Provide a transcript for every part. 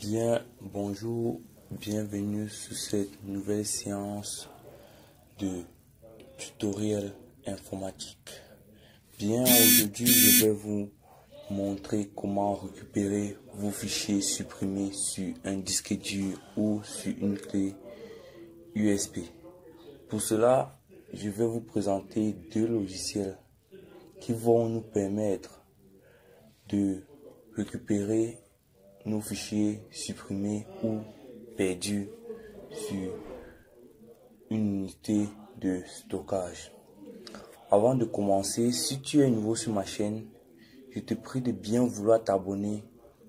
Bien, bonjour, bienvenue sur cette nouvelle séance de tutoriel informatique. Bien, aujourd'hui, je vais vous montrer comment récupérer vos fichiers supprimés sur un disque dur ou sur une clé USB. Pour cela, je vais vous présenter deux logiciels qui vont nous permettre de récupérer nos fichiers supprimés ou perdus sur une unité de stockage. Avant de commencer, si tu es nouveau sur ma chaîne, je te prie de bien vouloir t'abonner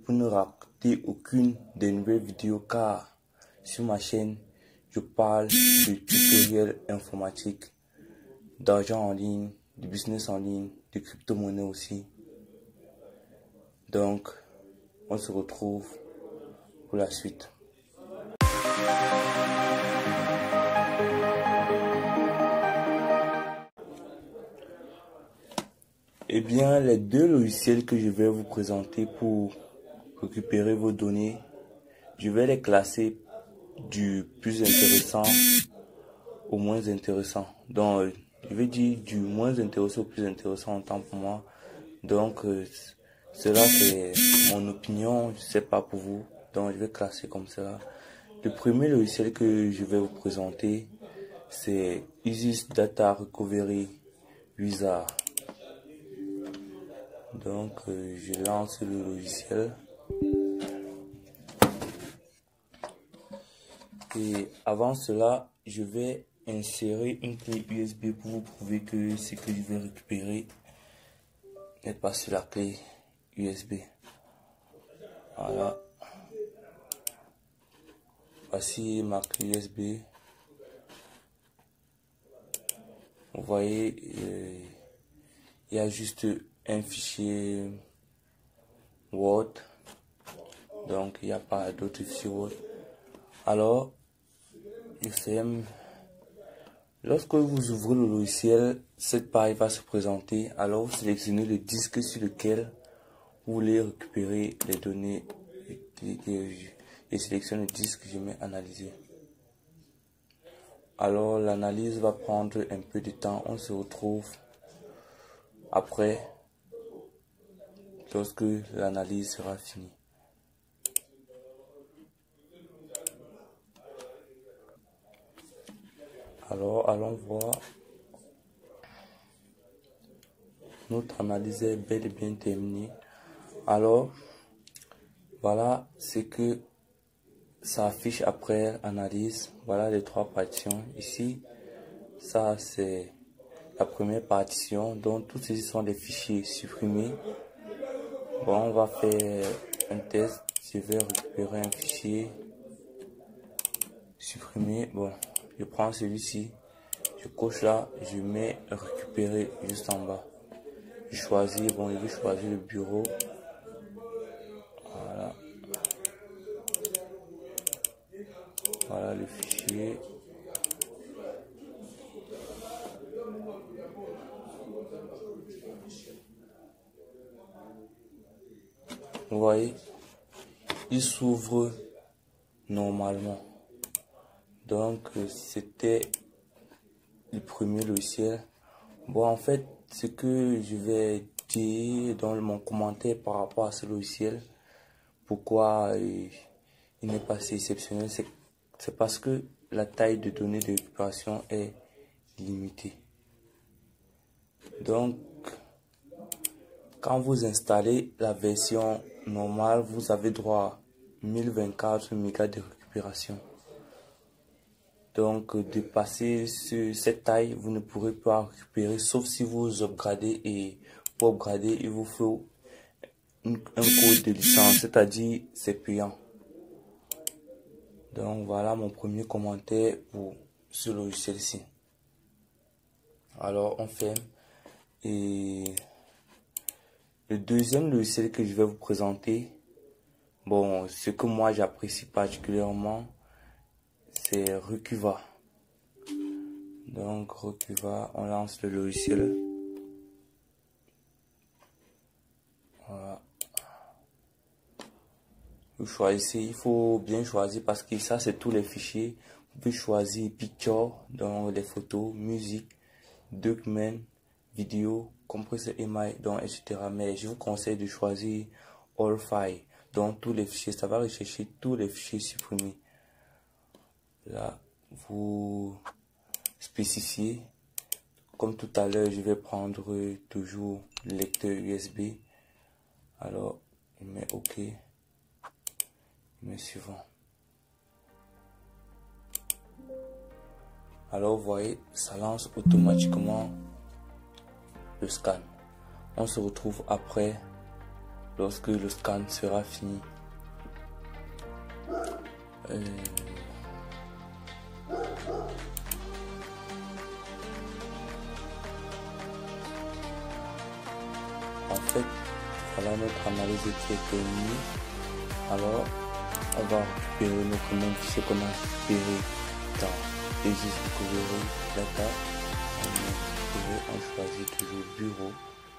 pour ne rater aucune des nouvelles vidéos, car sur ma chaîne, je parle de tutoriels informatiques, d'argent en ligne, de business en ligne, de crypto-monnaie aussi. Donc, on se retrouve pour la suite. Eh bien, les deux logiciels que je vais vous présenter pour récupérer vos données, je vais les classer du plus intéressant au moins intéressant. Donc, je vais dire du moins intéressant au plus intéressant en temps pour moi. Donc, cela c'est mon opinion, je sais pas pour vous. Donc, je vais classer comme cela. Le premier logiciel que je vais vous présenter, c'est Isis Data Recovery Wizard. Donc, je lance le logiciel. Et avant cela, je vais insérer une clé USB pour vous prouver que ce que je vais récupérer n'est pas sur la clé USB. Voilà. Voici ma clé USB. Vous voyez, il y a juste un fichier Word. Donc, il n'y a pas d'autres fichiers Word. Alors, je ferme. Lorsque vous ouvrez le logiciel, cette page va se présenter. Alors, vous sélectionnez le disque sur lequel vous voulez récupérer les données. Et sélectionne le disque, je mets analyser. Alors, l'analyse va prendre un peu de temps. On se retrouve après, lorsque l'analyse sera finie. Alors, allons voir. Notre analyse est bel et bien terminée. Alors, voilà ce que ça affiche après analyse. Voilà les trois partitions. Ici, ça c'est la première partition. Donc, tous ceci sont des fichiers supprimés. Bon, on va faire un test. Je vais récupérer un fichier supprimé. Bon, je prends celui-ci. Je coche là. Je mets récupérer juste en bas. Je choisis. Bon, je vais choisir le bureau. Voilà. Voilà le fichier. Vous voyez, il s'ouvre normalement. Donc, c'était le premier logiciel. Bon, en fait, ce que je vais dire dans mon commentaire par rapport à ce logiciel, pourquoi il n'est pas si exceptionnel, c'est parce que la taille de données de récupération est limitée. Donc, quand vous installez la version normale, vous avez droit à 1024 mégas de récupération. Donc, dépasser cette taille, vous ne pourrez pas récupérer, sauf si vous upgradez. Et pour upgrader, il vous faut un code de licence, c'est-à-dire c'est payant. Donc, voilà mon premier commentaire pour ce logiciel-ci. Alors, on ferme. Et le deuxième logiciel que je vais vous présenter, bon, ce que moi j'apprécie particulièrement, c'est Recuva. Donc Recuva, on lance le logiciel. Voilà. Vous choisissez, il faut bien choisir parce que ça c'est tous les fichiers. Vous pouvez choisir picture, donc les photos, musique, document, vidéo, compressor EMI, donc etc. Mais je vous conseille de choisir all file, donc tous les fichiers. Ça va rechercher tous les fichiers supprimés. Là, vous spécifiez. Comme tout à l'heure, je vais prendre toujours le lecteur USB. Alors, il met OK. Il met suivant. Alors, vous voyez, ça lance automatiquement le scan. On se retrouve après, lorsque le scan sera fini. En fait, voilà notre analyse qui est terminée. Alors, on va récupérer notre même fichier qu'on a récupéré dans Aegis Recovery Data. On choisit toujours bureau.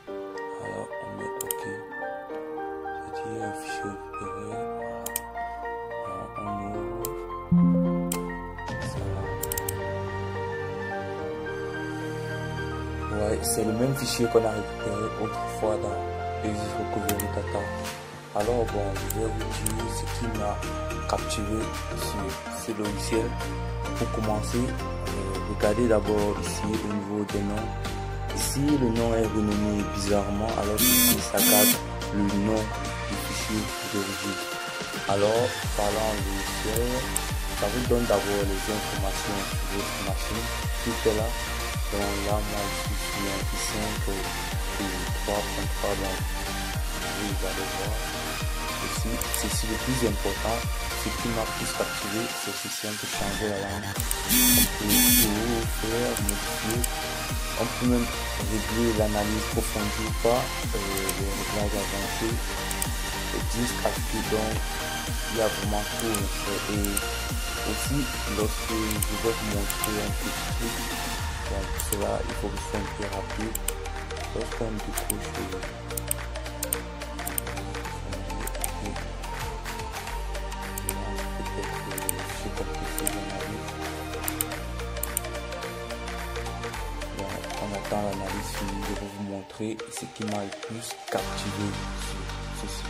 Alors, on met OK. C'est-à-dire un fichier récupéré. Alors, on ouvre. Ouais, c'est le même fichier qu'on a récupéré autrefois dans Aegis Recovery Data. Alors bon, je vais vous dire ce qui m'a capturé sur ce logiciel. Pour commencer, regardez d'abord ici au niveau des noms. Ici, le nom est renommé bizarrement, alors ici, ça garde le nom du fichier d'origine. Alors, parlant logiciel, ça vous donne d'abord les informations sur votre machine. Tout est là. Donc là, moi, je suis sur un i5 3.3, donc vous allez voir. Aussi, c'est le plus important, ce qui m'a plus captivé, c'est ce simple changer la langue. On peut tout faire, modifier. On peut même régler l'analyse approfondie ou pas, les réglages avancés, les disques actifs, donc il y a vraiment tout. Et aussi, lorsque je vais vous montrer un petit truc, donc pour cela, il faut que ce soit un peu rapide. Lorsqu'on décroche on attend l'analyse finie, je vais vous montrer ce qui m'a le plus captivé sur ceci.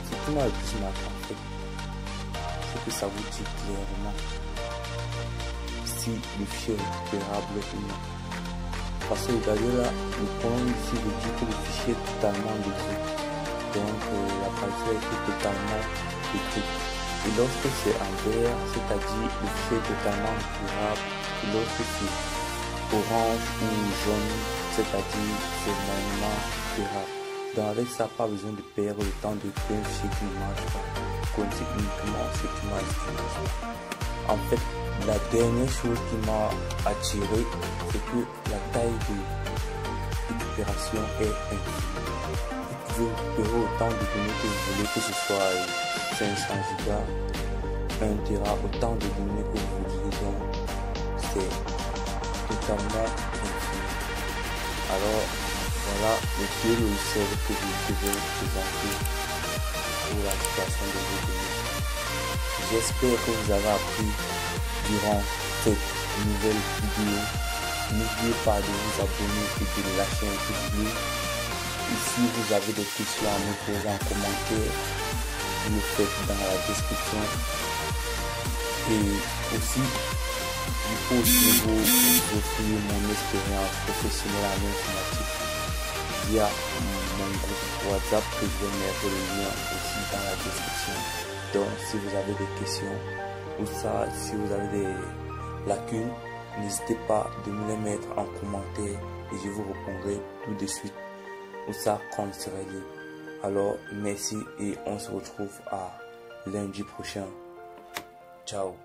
Ce qui m'a le plus marqué en fait, c'est que ça vous dit clairement si le fichier est récupérable ou non. Parce que regardez là, le point ici vous dit que le fichier est totalement détruit. Donc la partie a été totalement détruite. Et lorsque c'est en vert, c'est-à-dire le fichier est totalement récupérable. Et lorsque c'est orange ou jaune, c'est-à-dire c'est moyennement récupérable. Donc avec ça, pas besoin de perdre le temps de créer un fichier qui ne marche pas. Connaissez uniquement ce qui marche. En fait, la dernière chose qui m'a attiré, c'est que la taille de récupération est infinie. Vous pouvez récupérer autant de données que vous voulez, que ce soit 500 Go, 1 Tera, autant de données que vous voulez. Donc, c'est totalement infini. Alors, voilà le deux logiciels que je devais vous présenter pour la création de vos données. J'espère que vous avez appris durant cette nouvelle vidéo. N'oubliez pas de vous abonner et de lâcher un pouce bleu. Et si vous avez des questions à me poser en commentaire, vous le faites dans la description. Et aussi, je peux aussi vous offrir mon expérience professionnelle en informatique via mon groupe WhatsApp que je vais mettre le lien aussi dans la description. Donc si vous avez des questions ou ça, si vous avez des lacunes, n'hésitez pas de me les mettre en commentaire et je vous répondrai tout de suite ou ça quand je serai libre. Alors merci et on se retrouve à lundi prochain. Ciao.